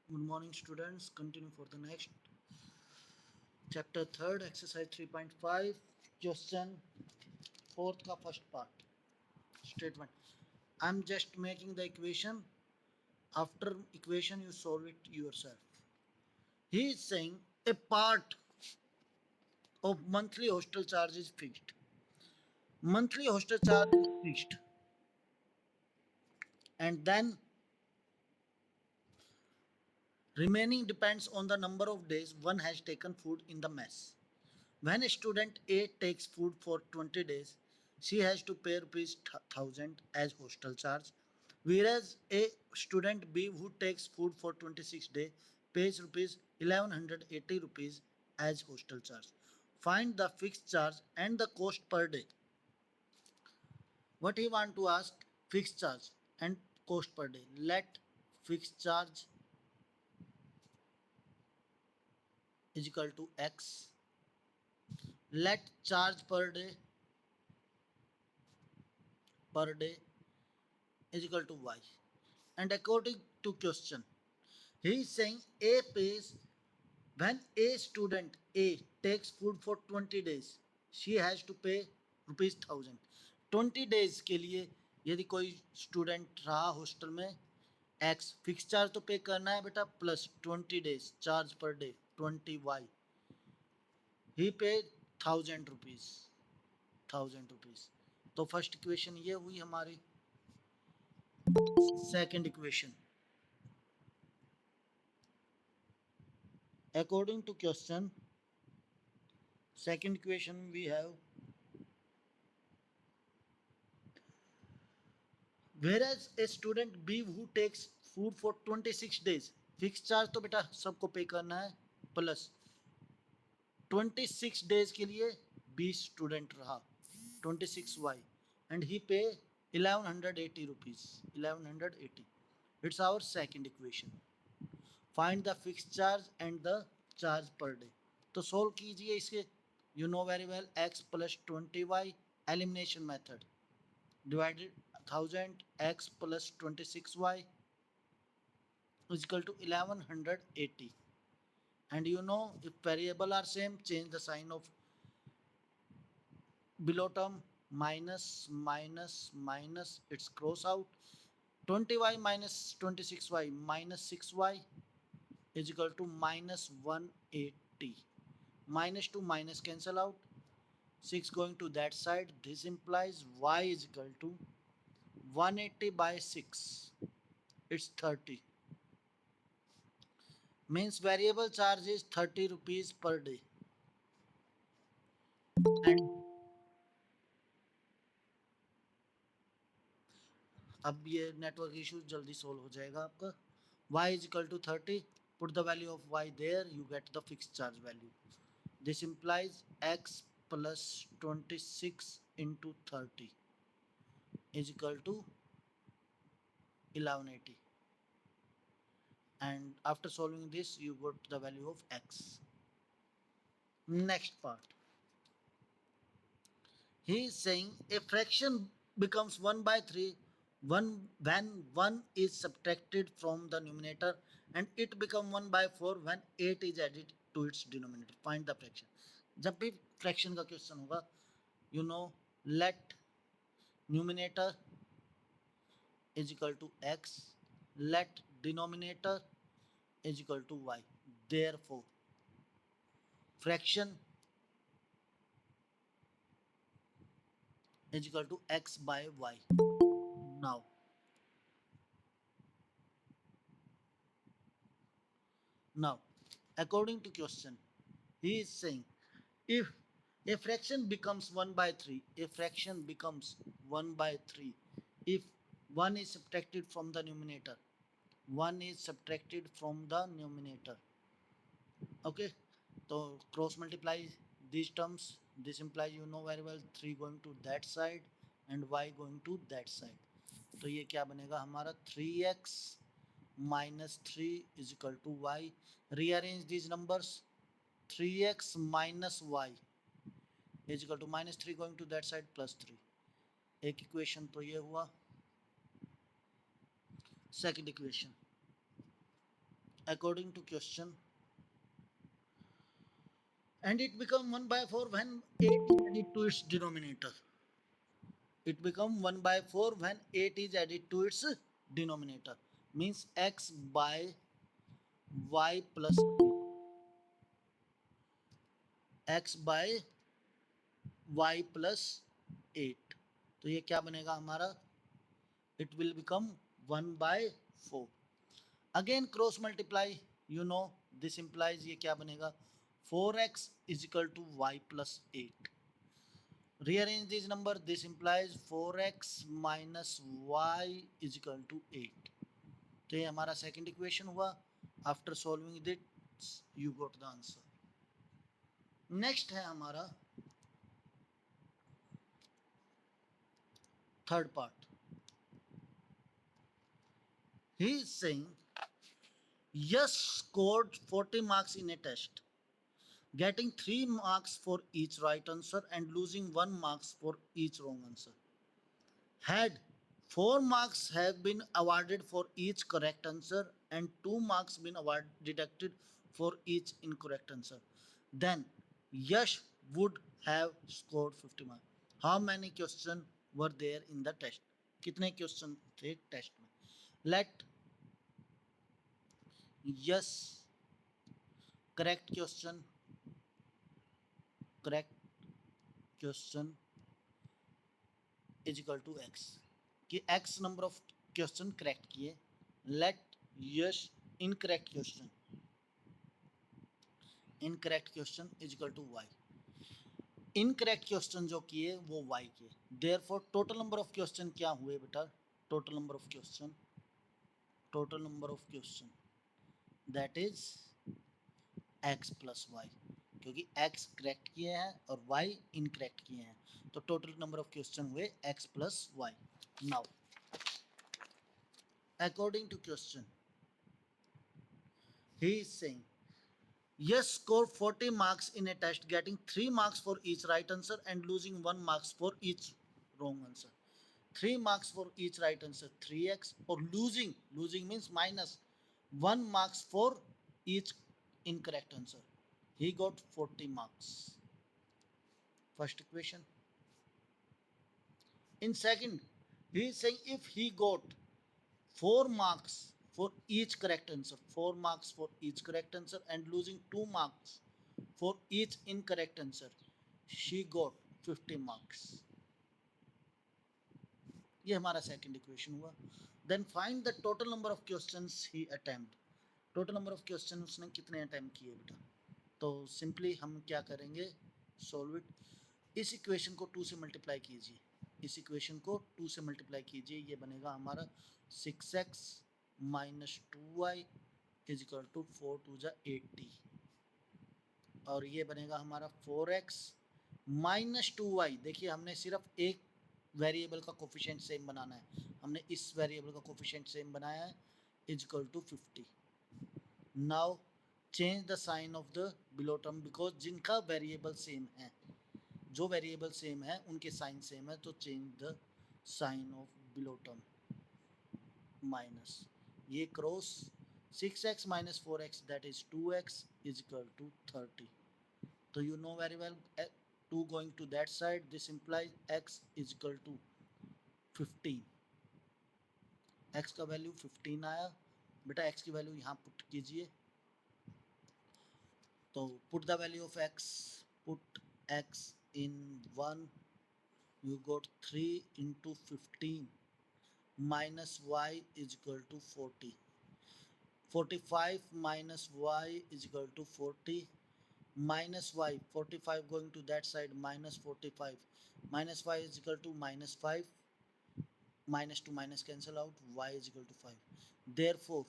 Good morning, students. Continue for the next chapter third, exercise 3.5, question fourth का first part. Statement. I'm just making the equation. After equation, you solve it yourself. He is saying a part of monthly hostel charge is fixed. Monthly hostel charge is fixed, and then remaining depends on the number of days one has taken food in the mess. When a student A takes food for 20 days, she has to pay rupees 1000 as hostel charge, whereas a student B who takes food for 26 days pays rupees 1180 rupees as hostel charge. Find the fixed charge and the cost per day. What he want to ask? Fixed charge and cost per day. Let fixed charge is equal to X. Let charge per day is equal to Y. And according to question, he is saying A pays when a student A takes food for 20 days, she has to pay rupees 1000. 20 days के लिए यदि कोई student रहा hostel में x fix charge तो पे करना है बेटा plus 20 days charge per day 20 y ही पे 1000 रुपीज 1000 रुपीज। तो फर्स्ट इक्वेशन ये हुई हमारी। Second equation, according to question, second equation we have, whereas a student B who takes food for 26 days, fix charge तो बेटा सबको पे करना है प्लस 26 डेज के लिए बी स्टूडेंट रहा 26y and he pay 1180 rupees 1180। It's our second equation. Find the fix charge and the charge per day. तो सोल्व कीजिए इसके। You know very well x plus 20y elimination method divided 1000 x plus 26y is equal to 1180. And you know, if variable are same, change the sign of below term. Minus it's cross out. 20y minus 26y minus 6y is equal to minus 180. Minus to minus cancel out, 6 going to that side. This implies y is equal to 180 by 6, it's 30, means variable charge is 30 rupees per day. And अब ये network issue जल्दी solve हो जाएगा आपका। y is equal to 30, put the value of y there, you get the fixed charge value. This implies x plus 26 into 30 is equal to 1180. And after solving this, you got the value of x. Next part, he is saying a fraction becomes 1 by 3 when 1 is subtracted from the numerator, and it becomes 1 by 4 when 8 is added to its denominator. Find the fraction. जब भी fraction का question होगा, you know, let numerator is equal to x, let denominator is equal to y. Therefore fraction is equal to x by y. Now Now, according to question, he is saying if a fraction becomes 1 by 3, a fraction becomes 1 by 3 if 1 is subtracted from the numerator. 1 is subtracted from the numerator. Okay, so cross multiply these terms. This implies, you know very well, 3 going to that side and y going to that side. तो ये क्या बनेगा हमारा 3x minus 3 is equal to y. Rearrange these numbers. 3x minus y is equal to minus 3 going to that side plus 3. एक equation तो ये हुआ। Second equation, according to question, and it become 1 by 4 when 8 is added to its denominator. It become 1 by 4 when 8 is added to its denominator, means x by y plus x by y plus 8. तो ये क्या बनेगा हमारा, it will become 1 by 4. Again cross multiply, you know this implies ये क्या बनेगा, 4x is equal to y plus 8. Rearrange this number, this implies 4x minus y is equal to 8. तो ये हमारा सेकंड इक्वेशन हुआ. After solving this you got the answer. Next है हमारा third part. He is saying yes scored 40 marks in a test, getting 3 marks for each right answer and losing 1 marks for each wrong answer. Had 4 marks have been awarded for each correct answer and 2 marks been deducted for each incorrect answer, then Yash would have scored 50 marks. How many questions were there in the test? कितने question थे test में? Let yes correct question is equal to x, कि x number of question correct किए. Let us incorrect question is equal to y. Incorrect question जो किए वो y किए. Therefore total number of question क्या हुए बेटा, total number of question that is x plus y, क्योंकि x करेक्ट किए हैं और y इनकरेक्ट किए हैं, तो टोटल नंबर ऑफ क्वेश्चन हुए x plus y. Now according to question, he is saying yes scored 40 marks in a test, getting 3 marks for each right answer and losing 1 marks for each wrong answer. 3 marks for each right answer 3x, or losing means minus 1 marks for each incorrect answer. He got 40 marks. First equation. In second, he is saying if he got 4 marks for each correct answer, 4 marks for each correct answer and losing 2 marks for each incorrect answer, she got 50 marks. ये हमारा second equation हुआ. Then find the total number of questions he attempt. Total number of question उसने कितने attempt किए बेटा, तो simply हम क्या करेंगे, सॉल्व इट. इस इक्वेशन को 2 से मल्टीप्लाई कीजिए, इस इक्वेशन को 2 से मल्टीप्लाई कीजिए, ये बनेगा हमारा 6x minus 2y is equal to 4 टू जा 80, और ये बनेगा हमारा 4x माइनस 2y. देखिए हमने सिर्फ एक वेरिएबल का कोफिशिएंट सेम बनाना है, हमने इस वेरिएबल का कोफिशिएंट सेम बनाया है, is equal to 50. Now change the sign of the below term, because जिनका वेरिएबल सेम है, जो वेरिएबल सेम है उनके साइन सेम है, तो change the sign of below term. Minus ये cross 6x minus 4x that is 2x is equal to 30. So you know very well 2 going to that side, this implies x is equal to 15. x का value 15 आया बेटा, x की value यहाँ put कीजिए, तो put the value of x, put x in 1, you got 3 into 15 minus y is equal to 40. 45 minus y is equal to 40, minus y, 45 going to that side, minus 45, minus y is equal to minus 5, minus to minus cancel out, y is equal to 5. Therefore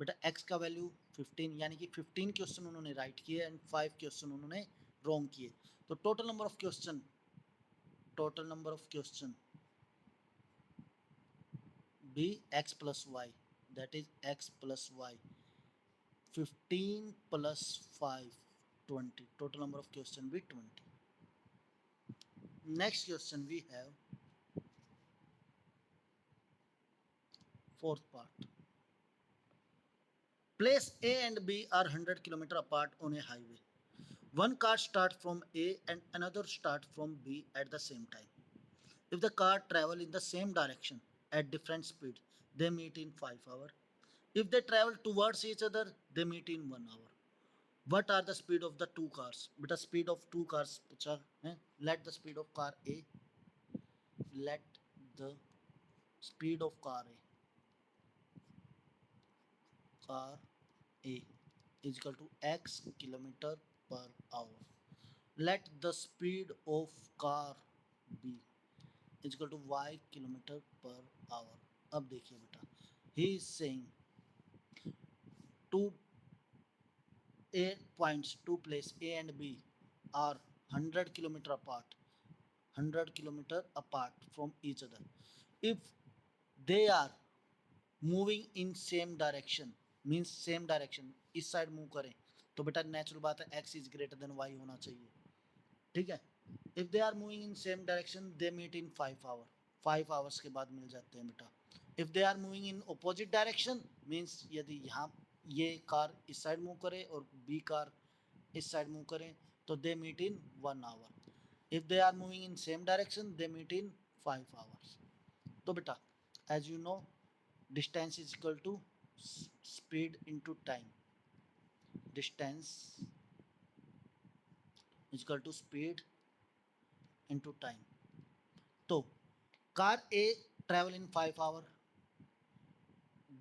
बेटा x का value 15, यानी कि 15 question उन्होंने right किए and 5 question उन्होंने wrong किए. तो total number of question be x plus y, that is x plus y. 15 plus 5 20, total number of question be 20. Next question we have fourth part. Place A and B are 100 kilometer apart on a highway. One car starts from A and another starts from B at the same time. If the car travel in the same direction at different speed, they meet in 5 hours. If they travel towards each other, they meet in 1 hour. What are the speed of the two cars? Beta speed of two cars पूछा है. Let the speed of car A. Let the speed of car A is equal to x kilometer per hour. Let the speed of car B is equal to y kilometer per hour. अब देखिए बेटा, he is saying two A points, two places A and B are 100 kilometer apart, 100 kilometer apart from each other. If they are moving in same direction, means same direction, इस side move करें तो बेटा natural बात है x is greater than y होना चाहिए. ठीक है. If they are moving in same direction they meet in 5 hour, 5 hours के बाद मिल जाते हैं बेटा. If they are moving in opposite direction means यदि यहाँ ये कार इस साइड मूव करे और बी कार इस साइड मूव करें तो they meet in 1 hour. If they are moving in same direction they meet in 5 hours. तो बेटा as you know distance is equal to speed into time. Distance is equal to speed into time. तो car A travel in 5 hour,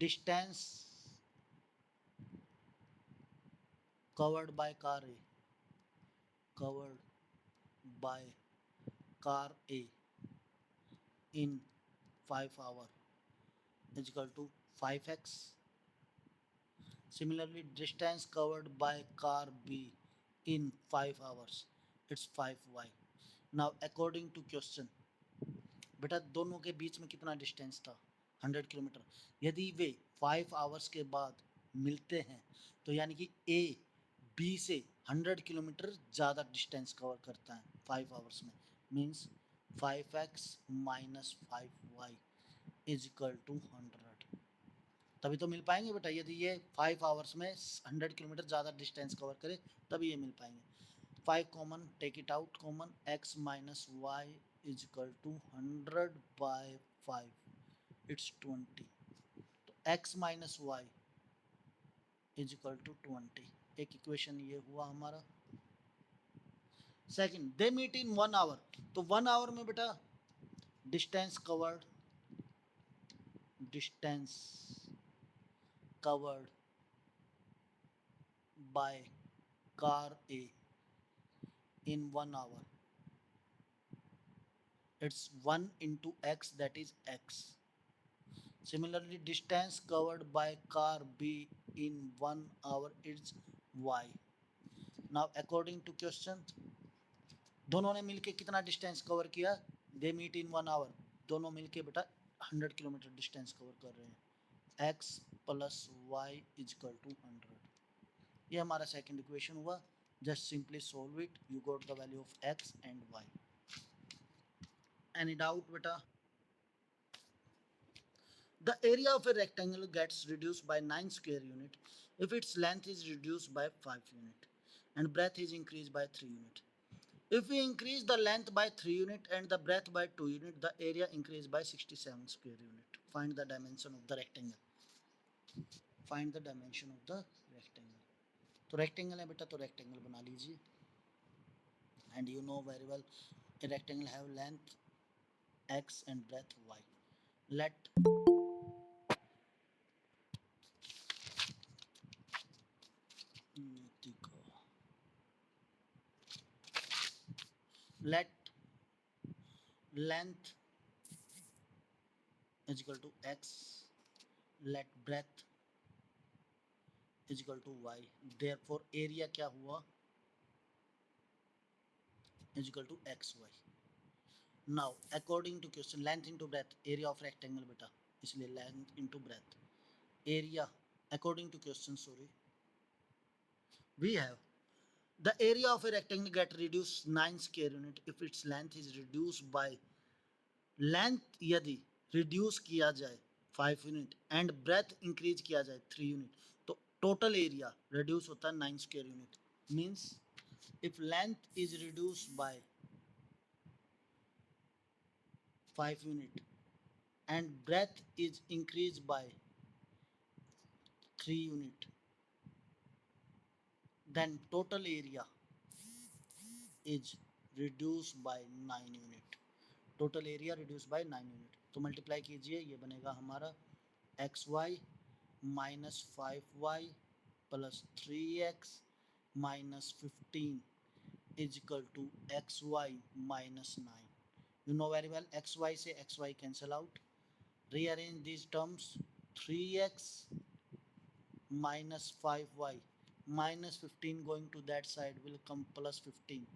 distance covered by car A, covered by car A in 5 hour is equal to 5x. Similarly, distance covered by car B in 5 hours, it's 5y. Now, according to question, बेटा दोनों के बीच में कितना distance था, 100 kilometre. यदि वे 5 hours के बाद मिलते हैं तो यानी कि ए बी से 100 किलोमीटर ज़्यादा डिस्टेंस कवर करता है 5 आवर्स में. Means 5x minus 5y is equal to 100. तभी तो मिल पाएंगे बेटा, यदि ये 5 आवर्स में 100 किलोमीटर ज़्यादा डिस्टेंस कवर करे तभी ये मिल पाएंगे. 5 common, take it out common, x minus y is equal to 100/5, it's 20. तो x minus y is equal to 20. एक इक्वेशन ये हुआ हमारा. Second, they meet in 1 hour. तो 1 आवर में बेटा distance covered, distance covered by car A in 1 hour, it's 1 into x, that is x. Similarly, distance covered by car B in 1 hour is y. Now according to question, दोनों ने मिलके कितना distance cover किया, दे meet in 1 our. दोनों मिलके बेटा 100 kilometre distance cover कर रहे हैं. x plus y is equal to 100. ये हमारा सेकंड इक्वेशन हुआ. Just simply solve it, you got the value of x and y. Any doubt beta? The area of a rectangle gets reduced by 9 square unit if its length is reduced by 5 unit and breadth is increased by 3 unit. If we increase the length by 3 unit and the breadth by 2 unit, the area increased by 67 square unit. Find the dimension of the rectangle. Find the dimension of the rectangle. तो rectangle है बेटा, तो rectangle बना लीजिए. And you know very well a rectangle have length x and breadth y. Let let length is equal to x, let breadth is equal to y. Therefore area क्या हुआ, is equal to xy. Now according to question, length into breadth, area of rectangle बेटा, इसलिए length into breadth, area according to question, sorry, we have the area of a rectangle get reduced 9 square unit if its length is reduced by, length यदि reduce किया जाए 5 unit and breadth increase किया जाए 3 unit, तो total area reduce होता है 9 square unit. Means if length is reduced by 5 unit and breadth is increased by 3 unit, then total area is reduced by 9 unit. Total area reduce by 9 unit. तो multiply कीजिए, ये बनेगा हमारा x y minus 5y plus 3x minus 15 is equal to x y minus 9. You know very well xy से xy cancel out. Rearrange these terms. 3x minus 5y minus 15 going to that side will come plus 15.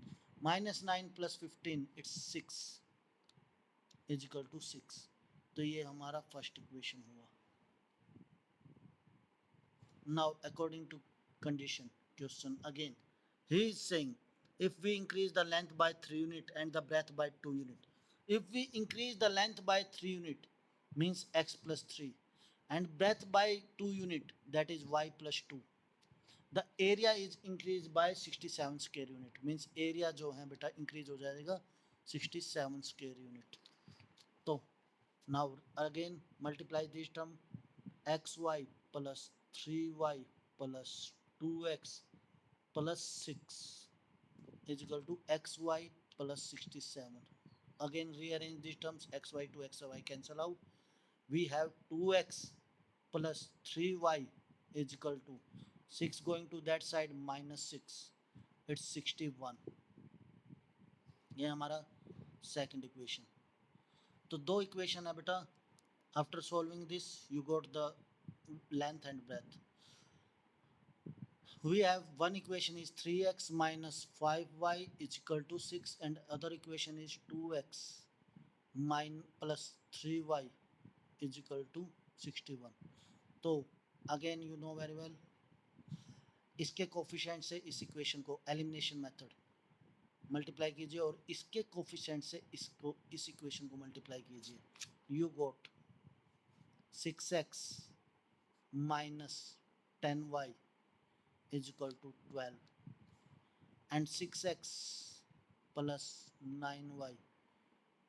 Minus 9 plus 15 it's 6 is equal to 6. तो ये हमारा first equation हुआ. Now according to condition question again, he is saying if we increase the length by 3 unit and the breadth by 2 unit, if we increase the length by 3 unit means x plus 3 and breadth by 2 unit that is y plus 2, the area is increased by 67 square unit. Means area जो है बेटा increase हो जाएगा 67 square unit. तो now again multiply this term xy plus 3y plus 2x plus 6 is equal to xy plus 67. Again rearrange these terms, xy to xy cancel out. We have 2x plus 3y is equal to 6 going to that side minus 6 it's 61. ये हमारा second equation. तो दो equation है बेटा. After solving this you got the length and breadth. We have one equation is 3x minus 5y is equal to 6 and other equation is 2x plus 3y is equal to 61. तो again you know very well इसके coefficient से इस equation को elimination method multiply कीजिए और इसके coefficient से इसको इस इक्वेशन को मल्टीप्लाई कीजिए. You got 6x minus 10y is equal to 12 and 6x plus 9y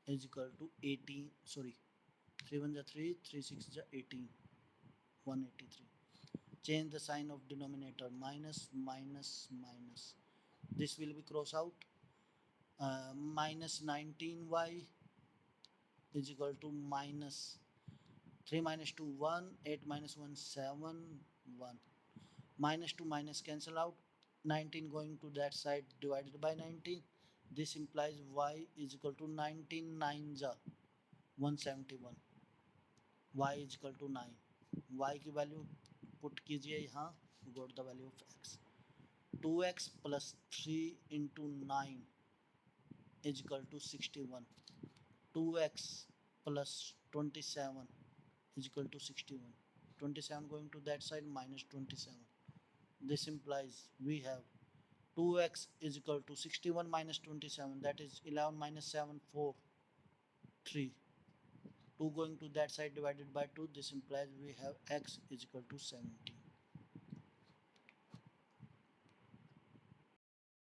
is equal to 18. Sorry, 3 1 is 3, 3 6 is 18, 183. Change the sign of denominator, minus minus minus. This will be cross out. Minus 19y is equal to minus 3 minus 2 1, 8 minus 1 7 1. Minus 2 minus cancel out. 19 going to that side divided by 19. This implies y is equal to 19 9 ja 171. Y is equal to 9. Y की value put कीजिए यहाँ. got the value of x. 2x plus 3 into 9 is equal to 61. 2x plus 27 is equal to 61. 27 going to that side minus 27. This implies we have 2x is equal to 61 minus 27, that is 11 minus 7 4 3. 2 going to that side divided by 2, this implies we have x is equal to 17.